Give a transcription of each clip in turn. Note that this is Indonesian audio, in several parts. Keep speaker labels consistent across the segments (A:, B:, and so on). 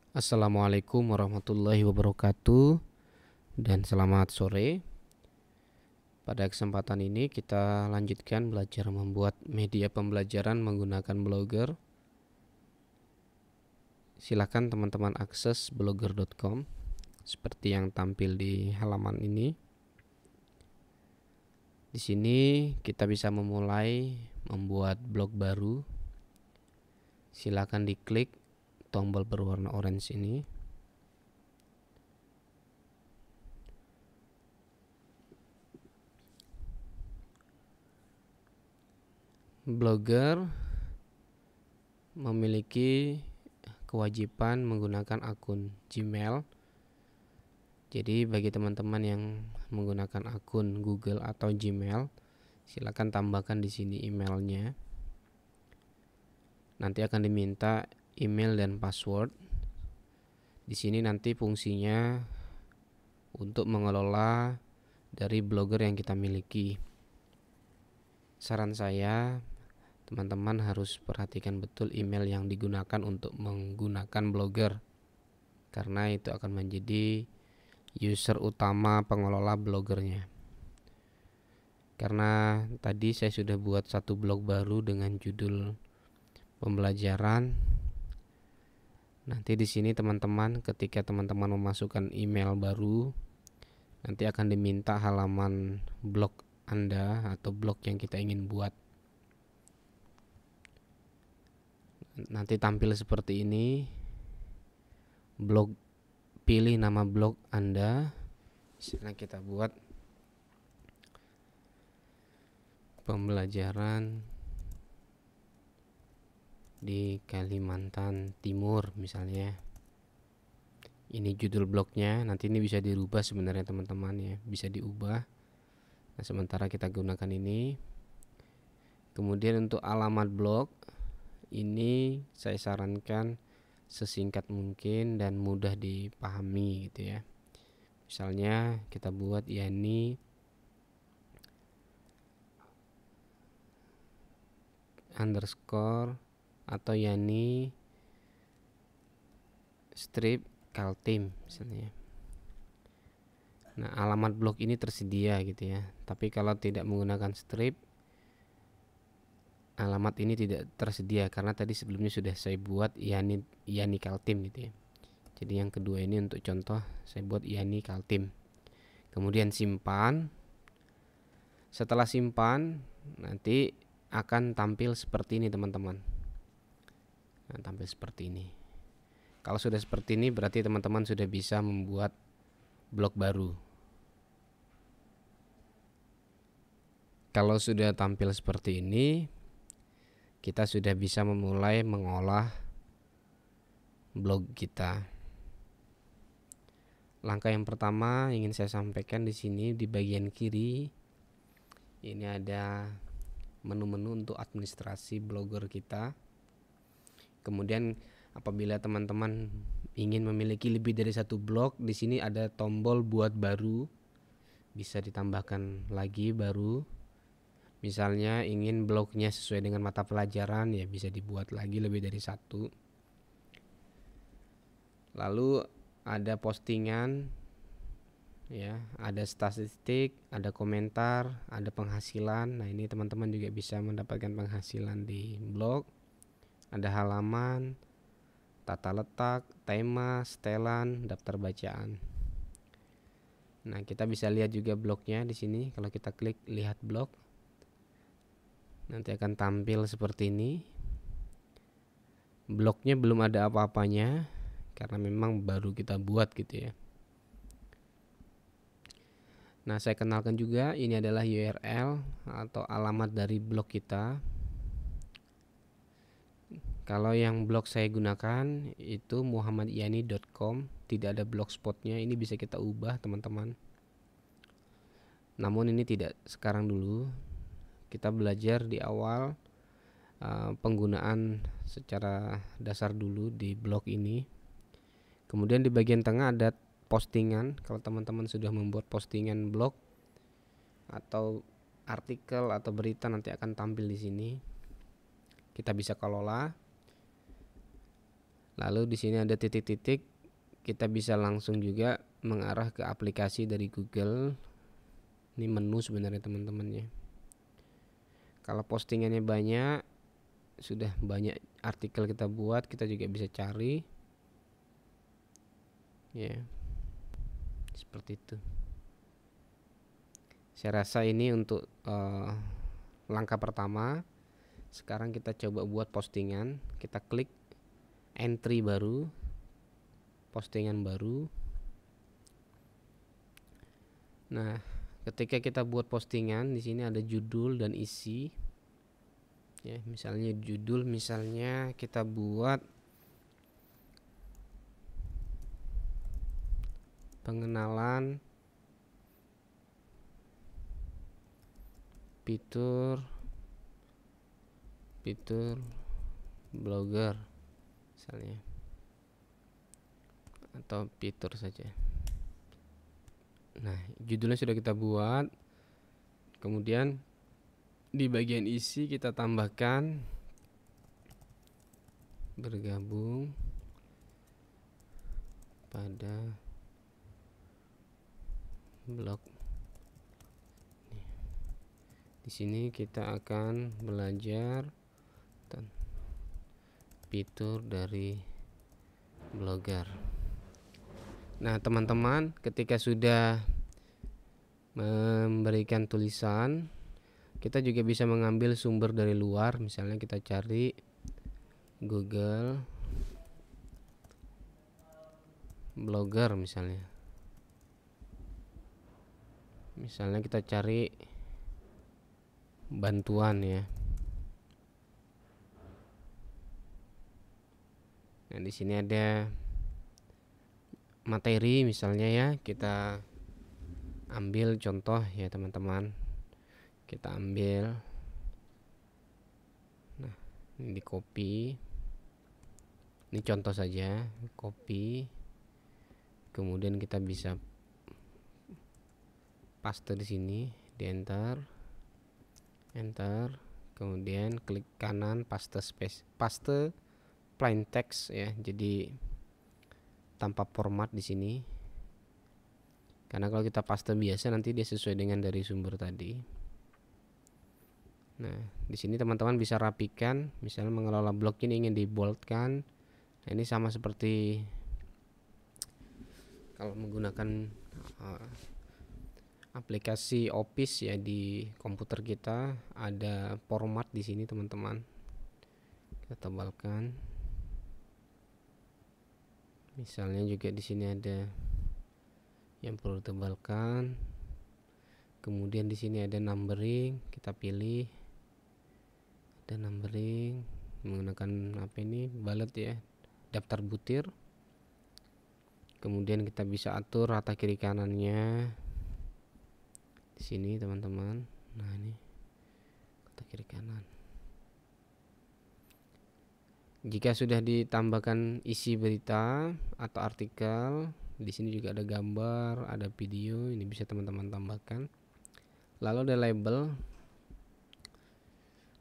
A: Assalamualaikum warahmatullahi wabarakatuh dan selamat sore. Pada kesempatan ini kita lanjutkan belajar membuat media pembelajaran menggunakan Blogger. Silakan teman-teman akses blogger.com seperti yang tampil di halaman ini. Di sini kita bisa memulai membuat blog baru. Silakan diklik tombol berwarna orange ini. Blogger memiliki kewajiban menggunakan akun Gmail. Jadi bagi teman-teman yang menggunakan akun Google atau Gmail, silakan tambahkan di sini emailnya. Nanti akan diminta email dan password. Di sini nanti fungsinya untuk mengelola dari blogger yang kita miliki. Saran saya, teman-teman harus perhatikan betul email yang digunakan untuk menggunakan blogger, karena itu akan menjadi user utama pengelola bloggernya. Karena tadi saya sudah buat satu blog baru dengan judul pembelajaran. Nanti di sini teman-teman, ketika teman-teman memasukkan email baru, nanti akan diminta halaman blog Anda atau blog yang kita ingin buat. Nanti tampil seperti ini. Blog, pilih nama blog Anda. Misalnya kita buat pembelajaran di Kalimantan Timur misalnya. Ini judul blognya. Nanti ini bisa dirubah sebenarnya teman-teman ya, bisa diubah. Nah, sementara kita gunakan ini. Kemudian untuk alamat blog ini saya sarankan sesingkat mungkin dan mudah dipahami gitu ya. Misalnya kita buat Yani underscore atau Yani strip Kaltim misalnya. Nah, alamat blog ini tersedia gitu ya. Tapi kalau tidak menggunakan strip, alamat ini tidak tersedia karena tadi sebelumnya sudah saya buat Yani Kaltim gitu ya. Jadi yang kedua ini untuk contoh saya buat Yani Kaltim. Kemudian simpan. Setelah simpan nanti akan tampil seperti ini teman-teman. Nah, tampil seperti ini. Kalau sudah seperti ini berarti teman-teman sudah bisa membuat blog baru. Kalau sudah tampil seperti ini, kita sudah bisa memulai mengolah blog kita. Langkah yang pertama ingin saya sampaikan di sini di bagian kiri. Ini ada menu-menu untuk administrasi blogger kita. Kemudian apabila teman-teman ingin memiliki lebih dari satu blog, di sini ada tombol buat baru. Bisa ditambahkan lagi baru. Misalnya ingin blognya sesuai dengan mata pelajaran, ya bisa dibuat lagi lebih dari satu. Lalu ada postingan, ya, ada statistik, ada komentar, ada penghasilan. Nah, ini teman-teman juga bisa mendapatkan penghasilan di blog. Ada halaman, tata letak, tema, setelan, daftar bacaan. Nah, kita bisa lihat juga blognya di sini. Kalau kita klik lihat blog, nanti akan tampil seperti ini. Blognya belum ada apa-apanya karena memang baru kita buat gitu ya. Nah, saya kenalkan juga ini adalah URL atau alamat dari blog kita. Kalau yang blog saya gunakan itu muhammadyani.com, tidak ada blogspotnya. Ini bisa kita ubah teman-teman. Namun ini tidak sekarang dulu. Kita belajar di awal penggunaan secara dasar dulu di blog ini. Kemudian di bagian tengah ada postingan. Kalau teman-teman sudah membuat postingan blog atau artikel atau berita, nanti akan tampil di sini. Kita bisa kelola. Lalu di sini ada titik-titik, kita bisa langsung juga mengarah ke aplikasi dari Google. Ini menu sebenarnya teman-teman ya. Kalau postingannya banyak, sudah banyak artikel kita buat, kita juga bisa cari ya, seperti itu. Saya rasa ini untuk langkah pertama. Sekarang kita coba buat postingan. Kita klik entry baru, postingan baru. Nah, ketika kita buat postingan, di sini ada judul dan isi. Ya, misalnya judul, misalnya kita buat pengenalan fitur blogger misalnya, atau fitur saja. Nah, judulnya sudah kita buat. Kemudian di bagian isi kita tambahkan bergabung pada blog. Di sini kita akan belajar fitur dari blogger. Nah, teman-teman, ketika sudah memberikan tulisan, kita juga bisa mengambil sumber dari luar. Misalnya kita cari Google blogger misalnya. Misalnya kita cari bantuan ya. Nah, di sini ada materi misalnya ya, kita ambil contoh ya teman-teman. Kita ambil, nah ini di copy, ini contoh saja, copy, kemudian kita bisa paste di sini, di enter, kemudian klik kanan, paste space, paste plain text ya, jadi tanpa format di sini. Karena kalau kita paste biasa nanti dia sesuai dengan dari sumber tadi. Nah, di sini teman-teman bisa rapikan, misalnya mengelola blog ini ingin diboldkan. Nah, ini sama seperti kalau menggunakan aplikasi Office ya di komputer kita, ada format di sini teman-teman. Kita tebalkan. Misalnya juga di sini ada yang perlu tebalkan. Kemudian di sini ada numbering, kita pilih. Ada numbering menggunakan apa ini? Bullet ya, daftar butir. Kemudian kita bisa atur rata kiri kanannya. Di sini teman-teman. Nah, ini rata kiri kanan. Jika sudah ditambahkan isi berita atau artikel, di sini juga ada gambar, ada video, ini bisa teman-teman tambahkan. Lalu ada label.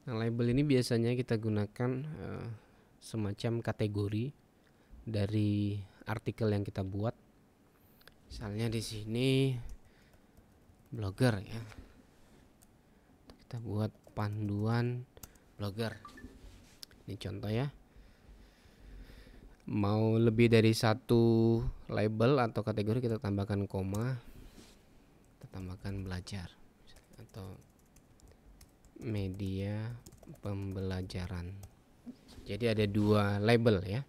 A: Nah, label ini biasanya kita gunakan semacam kategori dari artikel yang kita buat. Misalnya di sini blogger ya. Kita buat panduan blogger. Ini contoh ya. Mau lebih dari satu label atau kategori, kita tambahkan koma, kita tambahkan belajar atau media pembelajaran. Jadi ada dua label ya.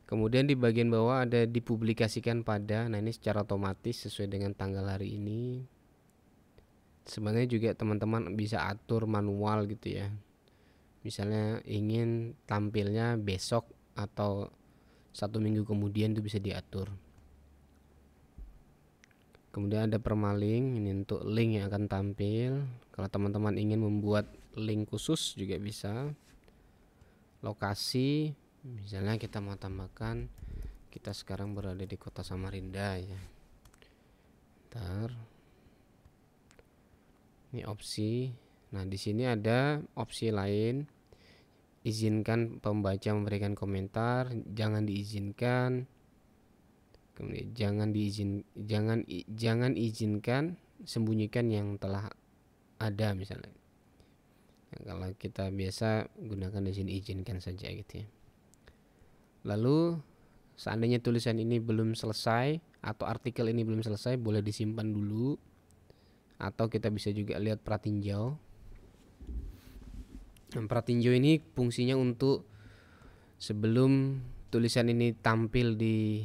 A: Kemudian di bagian bawah ada dipublikasikan pada. Nah, ini secara otomatis sesuai dengan tanggal hari ini. Sebenarnya juga teman-teman bisa atur manual gitu ya. Misalnya ingin tampilnya besok atau 1 minggu kemudian, itu bisa diatur. Kemudian ada permalink, ini untuk link yang akan tampil. Kalau teman-teman ingin membuat link khusus juga bisa. Lokasi, misalnya kita mau tambahkan kita sekarang berada di kota Samarinda ya. Ntar ini opsi. Nah, di sini ada opsi lain. izinkan pembaca memberikan komentar, jangan diizinkan. Kemudian jangan izinkan, sembunyikan yang telah ada misalnya. Nah, kalau kita biasa gunakan di sini izinkan saja gitu ya. Lalu seandainya tulisan ini belum selesai atau artikel ini belum selesai, boleh disimpan dulu, atau kita bisa juga lihat pratinjau. Pratinjau ini fungsinya untuk sebelum tulisan ini tampil di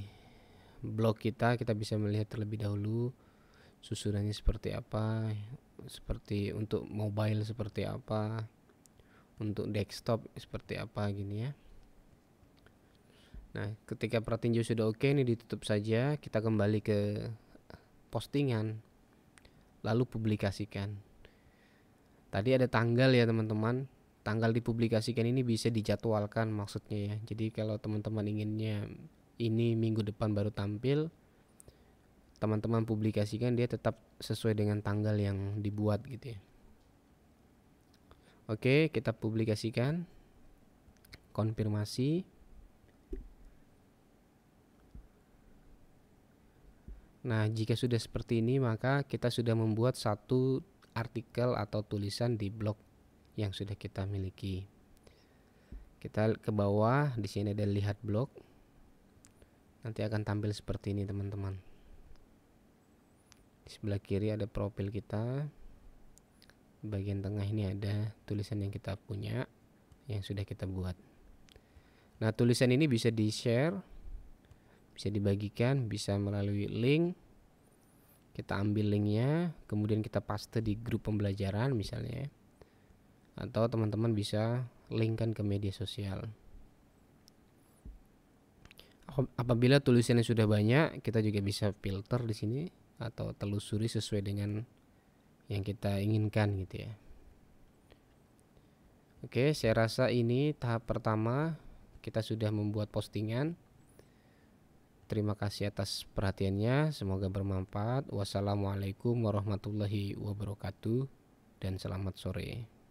A: blog kita bisa melihat terlebih dahulu susunannya seperti apa, seperti untuk mobile seperti apa, untuk desktop seperti apa gini ya. Nah, ketika pratinjau sudah oke, ini ditutup saja, kita kembali ke postingan, lalu publikasikan. Tadi ada tanggal ya teman-teman. Tanggal dipublikasikan ini bisa dijadwalkan maksudnya ya. Jadi kalau teman-teman inginnya ini minggu depan baru tampil, teman-teman publikasikan, dia tetap sesuai dengan tanggal yang dibuat gitu ya. Oke, kita publikasikan, konfirmasi. Nah, jika sudah seperti ini, maka kita sudah membuat satu artikel atau tulisan di blog yang sudah kita miliki. Kita ke bawah, di sini ada lihat blog. Nanti akan tampil seperti ini teman-teman. Di sebelah kiri ada profil kita. Di bagian tengah ini ada tulisan yang kita punya, yang sudah kita buat. Nah, tulisan ini bisa di-share, bisa dibagikan, bisa melalui link. Kita ambil linknya, kemudian kita paste di grup pembelajaran misalnya, atau teman-teman bisa linkkan ke media sosial. Apabila tulisannya sudah banyak, kita juga bisa filter di sini atau telusuri sesuai dengan yang kita inginkan gitu ya. Oke, saya rasa ini tahap pertama, kita sudah membuat postingan. Terima kasih atas perhatiannya, semoga bermanfaat. Wassalamualaikum warahmatullahi wabarakatuh dan selamat sore.